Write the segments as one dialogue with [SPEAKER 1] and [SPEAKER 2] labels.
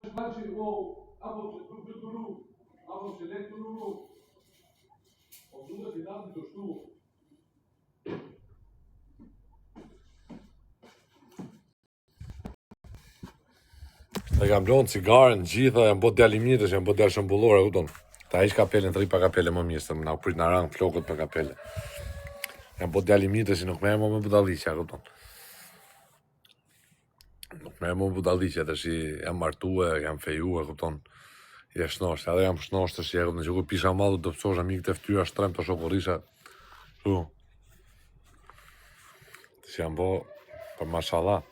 [SPEAKER 1] E kam blonë cigaren, gjitha, janë bot djali mirës, janë bot djali shëmbullore, kupton. Ta ish kapelen, të ri pa kapele më mirë, se më na prit në rang flokët për kapele. Janë bot djali mirës, nuk merë më me budalliqja, kupton. Nuk merë më me budalliqja, të shi jam martue, jam fejue, kupton. Je shnosht, edhe jam shnosht të shi, në që ku pisha madhu të pësosha mikë të ftyra shtrem të shokorisha. Shu. Të shi jam bo, për mashallah.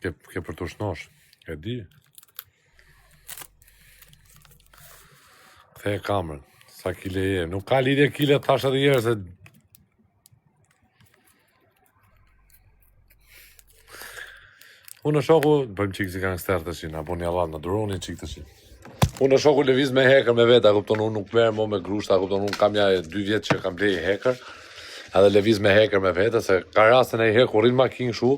[SPEAKER 1] Ke për të shnosh, e di. Kthe e kamrën, sa kile je. Nuk ka lidhje kile tash edhe jere se... Unë në shoku, bëjmë qikë si gangster të shi, na bo një alat, në duroni qikë të shi. Unë në shoku leviz me hacker me veta, kupton, unë nuk merë mo me grushta, kupton, unë kam ja 2 vjetë që kam blej hacker, edhe leviz me hacker me veta, se ka rastën e hacker, kur rinë makinë shu,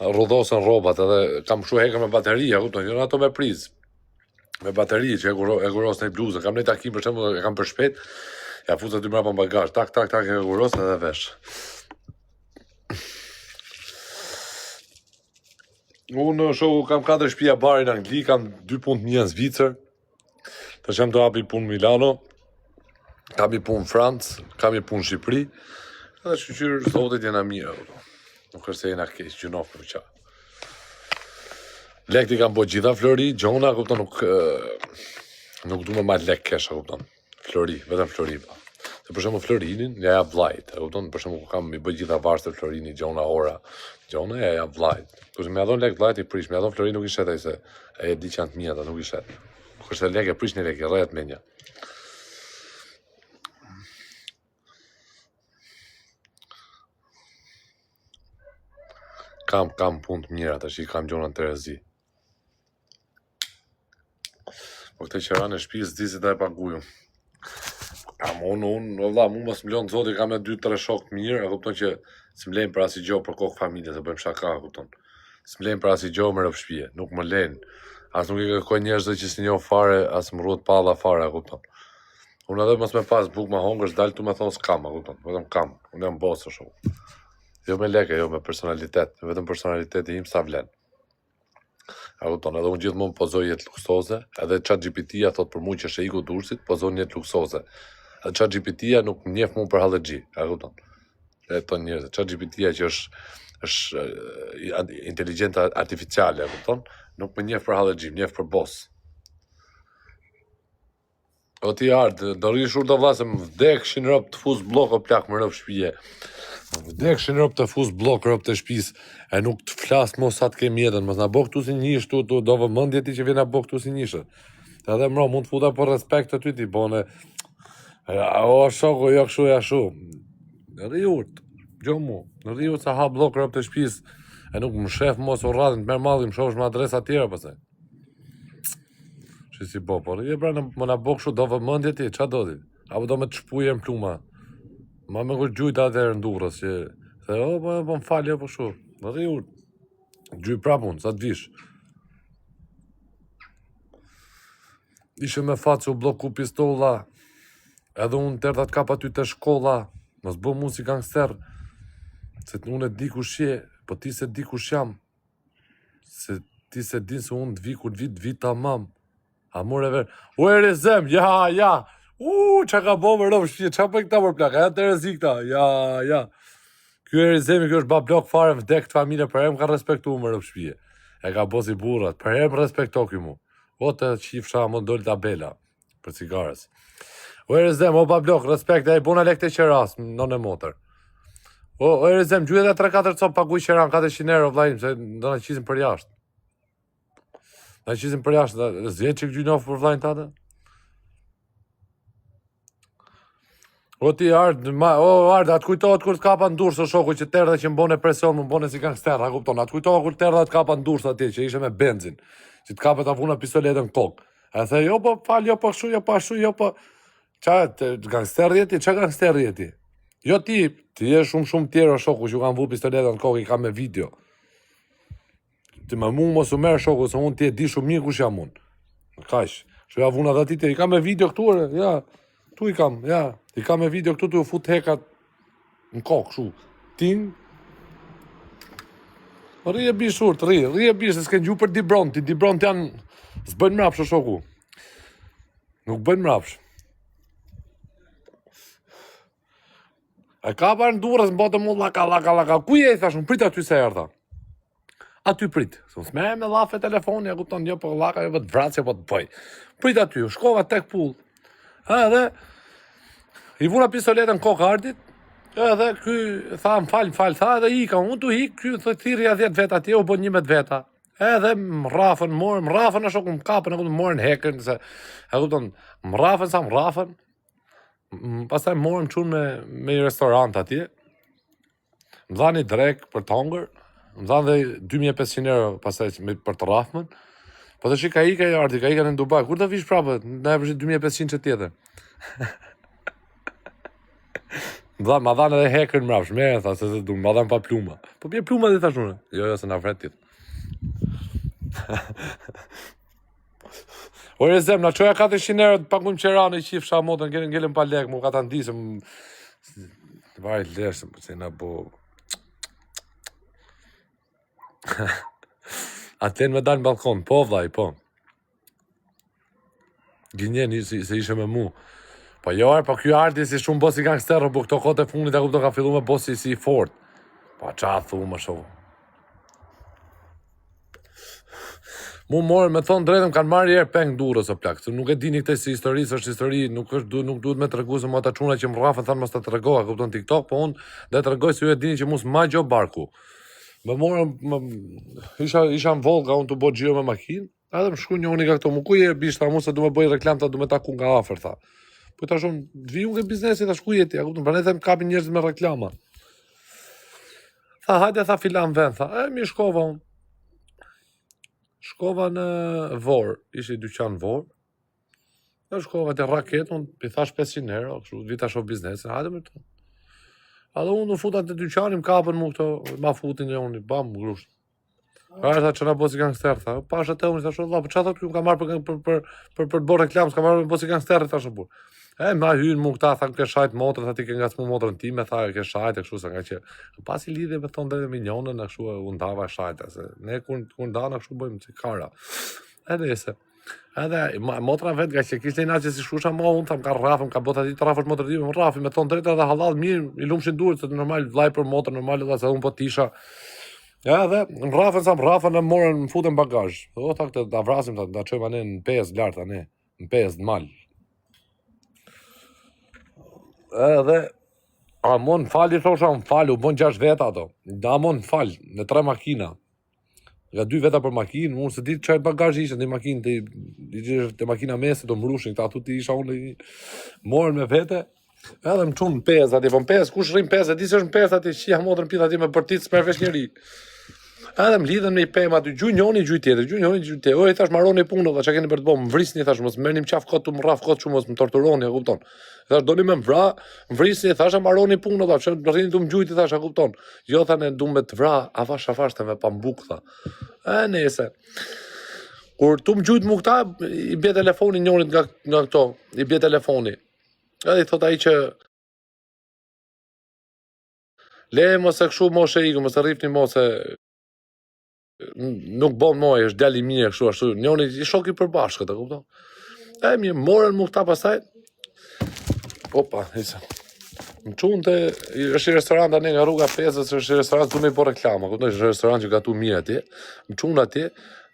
[SPEAKER 1] rrodhosën robat, edhe kam shu hacker me bateria, kupton, jo ato me priz. Me bateri që e kuros në i bluzë, kam një takim për shembull, e kam për shpet, ja fusa 2 mrapa në bagazh, tak, e kuros edhe vesh. Unë shoku kam 4 shtëpia bari në Angli, kam 2 punë të mia në Zvicër, të që jam të hapi punë Milano, kam i punë Francë, kam i punë Shqipëri, edhe shqyqyrë zotit jena mira, nuk është se jena keq, gjënof për qa. Lekti kam bo gjitha Flori, Gjona, kupton, nuk du me marrë lek kesha, kupton. Flori, vetëm Flori pa. Se për shembull Florinin, ja jap vllajt, kupton, për shembull kam i bëj gjitha varste Florini, Gjona, Ora. Gjona ja jap vllajt. Kur më dhon lek vllajt i prish, më dhon Florin nuk i shet ai se e di që janë të mia, ata nuk i shet. Kur se lek e prish një lek, e rrejt me një. Kam punë të mira, tash i kam Gjona në Terezi. Po këtë qëra në shtëpisë di se ta e paguju. Unë, valla, mu mos m'lon zoti, kam e 2-3 shok të mirë, e kupton që s'mlejnë për asnjë gjë për kokë familje, se bëjmë shaka, kupton. S'mlejnë për asnjë gjë me rrëf shtëpie, nuk më lejnë. As nuk i kërkoj njerëzve që si njoh fare, as më rruhet palla fare, kupton. Unë edhe mos me pas bukë ma hongër, s'dal tu me thonë s'kam, kupton. Vetëm kam, unë jam boss o shoku. Jo me leke, jo me personalitet, vetëm personaliteti im sa vlen. A kupton, edhe unë gjithmonë pozoj jetë luksoze, edhe ChatGPT-ja thot për mua që është iku Durrësit, pozon jetë luksoze. Edhe ChatGPT-ja nuk njeh mua për hallexhi, a kupton. E thon njerëz, ChatGPT-ja që është inteligjenta artificiale, a kupton, nuk më njeh për hallexhi, më njeh për boss. O ti ardë, do rrish urdo vlasë, më vdekshin rëp të fuz blok o plak më rëp shpije. Më vdekshin rëp të fuz blok rëp të shpis, e nuk të flasë mos sa të ke mjetën, mos na bo këtu si njësh, tu do vëmëndje ti që vjen na bo këtu si njëshë. Edhe mro, mund të futa për respekt të ty ti, bone, o shoko, jo këshu, ja shu. Në rriurt, gjo mu, në rriurt sa ha blok rëp të shpis, e nuk më shef mos o radhin, të merë madhim, shosh më adresa tjera pëse. Që si bo, por je pra më na bo kështu do vëmëndje ti, qa do ti? Apo do me të shpuje në pluma? Ma me kërë gjujt atër në Durrës, që... Se, o, po më falje, po shu. Në rriurt. Gjuj prapun, sa të vish. Ishe me fatë që u bloku pistola, edhe unë tërda të kapa ty të shkolla, mos bo mu si gangster, se unë e di kush je, po ti se di kush jam, se ti se din se unë të vi kur vit tamam. A more ver, u e rezem, ja, qa ka bo më rëmë shpje, qa për këta për plak, e të rezi këta, ja. Kjo e rezemi, kjo është ba blok fare, vdek të familje, për em ka respektu më rëmë shpje. E ka bo si burat, për em respekto kjo mu. O të qifsha, më dollë tabela, për cigares. O e rezem, o ba blok, respekt, e i bona lek të qeras, në në motër. O e rezem, gjuhet e 3-4 copë paguj qeran, 400 euro, vlajim, se do në qizim për jashtë. Në qizim për jashtë, zjetë që këgjynofë për vlajnë të atë? O ti ardë, atë kujtohet kur të kapa në Durrës o shoku që tërë dhe që mbone presion, më mbone si gangster, a kupton, atë kujtohet kur tërë dhe të kapa në Durrës atje, që ishe me benzin, që të kapa të avuna pistoletën kokë. E the, jo po fal, jo po shu, jo po ashu, jo po... Qa, gangster jeti, qa gangster jeti? Jo ti je shumë tjerë o shoku që kanë vu pistoletën kokë, i ka me video. Ti më mu mos u merr shoku, se unë ti e di shumë mirë kush jam unë. Kaq. Që ja vuna dhe ti, i kam me video këtu, ja. Tu i kam, ja. I kam me video këtu, tu u fut hekat në kokë, kështu. Tin. Rri e bish urt, rri e bish, se s'ken gju për Dibront. Dibront janë, s'bën mrapsh, shoku. Nuk bën mrapsh. E ka parë në durës, në botë mu laka. Ku je, thash, unë prit aty se erdha. Aty prit. S'merre me llafe telefoni, e kupton, jo po llaka, jo po të vrasje, po të bëj. Prit aty, shkova tek pull. Edhe i vuna pistoletën kokë Ardit, edhe ky tha më fal, tha edhe ika, unë tu hik, ky thirrja 10 veta atje, u bën 11 veta. Edhe mrafën a shokun kapën, e kupton, morën hekën, se e kupton, mrafën. Pastaj morëm çun me një restorant atje. Më dhani drek për të hongër, më dhanë dhe 2500 euro pastaj për të rrafmën. Po të shika ika e Arti, ka ika në Dubai, kur të vish prapë, në e përshit 2500 që tjetër. Ma dhanë edhe hekër mrapsh, me e tha, se du, ma dhanë pa pluma. Po pje pluma dhe thash unë, jo, se na vret tjetë. Ore zem, na qoja 400 euro të pakum qerane i qif shamotën, ngellin pa lek, mu ka të ndisëm. Vaj leshëm, se na bo... Atën me dalë në balkon, po vlaj, po. Gjinjen se ishe me mu. Po jo, po kjo Arti si shumë bosi gangsterë, po këto kote funit e kupto ka fillu me bosi si fort. Po qa thu më shumë. Mu morë, me thonë drejtëm, kanë marrë herë peng durës o plak. Nuk e dini këtë si histori, së është histori, nuk duhet me të regu se ma ta quna që më rrafën, thanë mos të të regoha, kupton TikTok, po unë dhe të regoj se ju e dini që mus ma gjo barku. Me morë, isha në Volga, unë të bo gjio me makinë, edhe më shku një unë ka këto, mu ku je bishta, mu se du me bëj reklam, ta du me taku nga afer, tha. Po ta shumë, vi unë ke biznesi, ta shku jeti, kupton, pra ne them kapin njerëzit me reklama. Tha, hajde, tha filan vend, tha, mi shkova unë. Shkova në Vor, ishi dyqan Vor. Dhe shkova të raket, unë i thash 500 euro, kështu, vita shoh biznesin, hajde me të. Edhe unë u futa të dyqanim, kapën mu këto, ma futin e unë, bam, grusht. Ka tha që na bosi gangster, tha, pasha të unë, thash, Allah, për qa tha, ka marrë për të bërë reklam, s'ka marrë bosi gangster, thash, bur. Ma hynë mu këta, tha, ke shajt motrën, tha, ti ke ngacmu motrën time, tha, ke shajt, e kështu, sa nga që, pasi lidhje me thonë dhe minjonën, e kështu, unë dava shajt, se ne kur ndana, kështu bëjmë, që kara. Edhe, motra vetë, nga që kishtë një që si shusha ma, unë tham, ka rrafëm, ka bota ti të rrafësh motrë time, më rrafim, me thonë drejta dhe halal, mirë, i lumshin durët, se normal, vlaj për motrë, normal, edhe se unë po tisha. Ja, edhe, më rrafën, e morën, më futën bagazh. O, tha, këtë, da vrasim, da qojmë anë në pes, lartë, anë, në pes, në mal. Edhe, amon fali, thosha, më falu, bon 6 veta ato. Da amon fal, në 3 makina. Nga 2 veta për makinë, unë se ditë qajt bagazh ishën të makinë, të makina mesit, të mrushin, këta atu të isha unë, morën me vete. Edhe më qunë në pes, ati, po në pes, kush rrim pes, e di se është në pes, ati, qia motrën pita ati me përtit, s'mer vesh njëri. Edhe më lidhen me i pema aty, gjuj njoni, gjuj tjetër. O, i thash marroni punë, dhe që keni për të bo, më vrisni, thash, mos merrni më qaf kot, më rraf kot, që mos më torturoni, e kupton. I thash, doni me më vra, më vrisni, thash, marroni punë, dhe që rrini të më gjujti, thash, e kupton. Jo, thane, du me të vra, afash të me pambuk, tha. Nese. Kur tu më gjujt mu këta, i bje telefoni njonit nga këto, i bje telefoni. Edhe i thot ai që le mos e kështu mos e iku, mos e rrifni mos e nuk bon moj, është djali mirë kështu ashtu. Njoni i shoki përbashkët, e kupton? Mirë, morën mu këta pastaj. Opa, isa. Më qunë të, është i restorant tani nga rruga 5, është i restorant të me i po reklama, kupton, është i restorant që gatu mirë atje. Më qunë atje,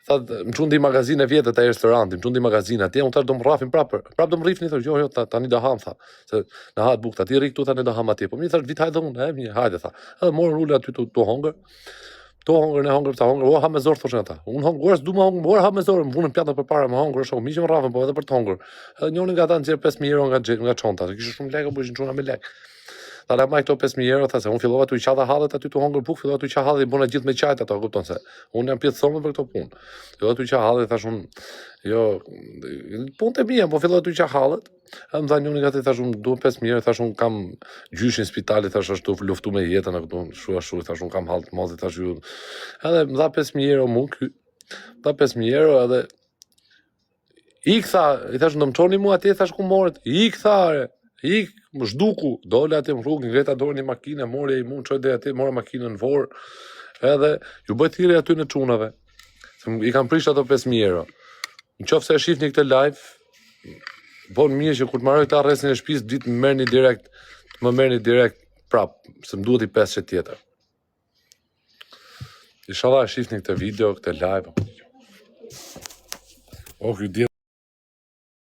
[SPEAKER 1] më qunë di magazinë e vjetët e restoranti, më qunë di magazinë atje, unë tërë do më rrafin prapë do më rrifni, thërë, jo, tani do ham, tha, se në hatë bukë, ti rikë tu, tani do ham atje, po mi thërë, vit hajde unë, mirë, hajde, tha, edhe morën ullë aty të hongër, ne hongër, o, ha me zorë, thoshën ata, unë hongër, du me hongër, ha me zorë, më vunën pjatën për para me hongër, shokë, mi që më rrafin, po edhe për të hongër, edhe njoni nga ta në qërë 5.000 euro nga qonta, kishë shumë lekë, po ishin quna me lekë. Ta la maj këto 5.000 euro, tha se unë fillova të i qa dhe hallet aty të hongër buk, fillova të i qa hallet i bona gjithë me qajt ato, kupton se unë jam pjetë thonë për këto punë. Fillova të i qa hallet, thash unë, Jo, punë e mia, po filloj t'u qa hallet. Edhe më tha njëri gati, thash unë duhet 5.000 €, thash unë kam gjyshin spitali, thash ashtu luftu me jetën e këtu, ashtu, thash unë kam hall të madh, thash ju. Edhe më dha 5.000 € mu ky. Dha 5.000 € edhe ik tha, i thash do më çoni mua atje, thash ku morët? Ik tha, ik, më zhduku, dole atë në rrugë, ngreta dorë një makinë, mori ai mu, çoi deri aty, mora makinën në vor. Edhe ju bëj thirrje aty në çunave. I kam prish ato 5.000 €. Në qoftë se e shihni këtë live, bon mirë që kur të marrë këta rrestin e shtëpisë, ditë më merrni direkt prap, se më duhet i 5 tjetër. Inshallah e shihni këtë video, këtë live. Oh, ky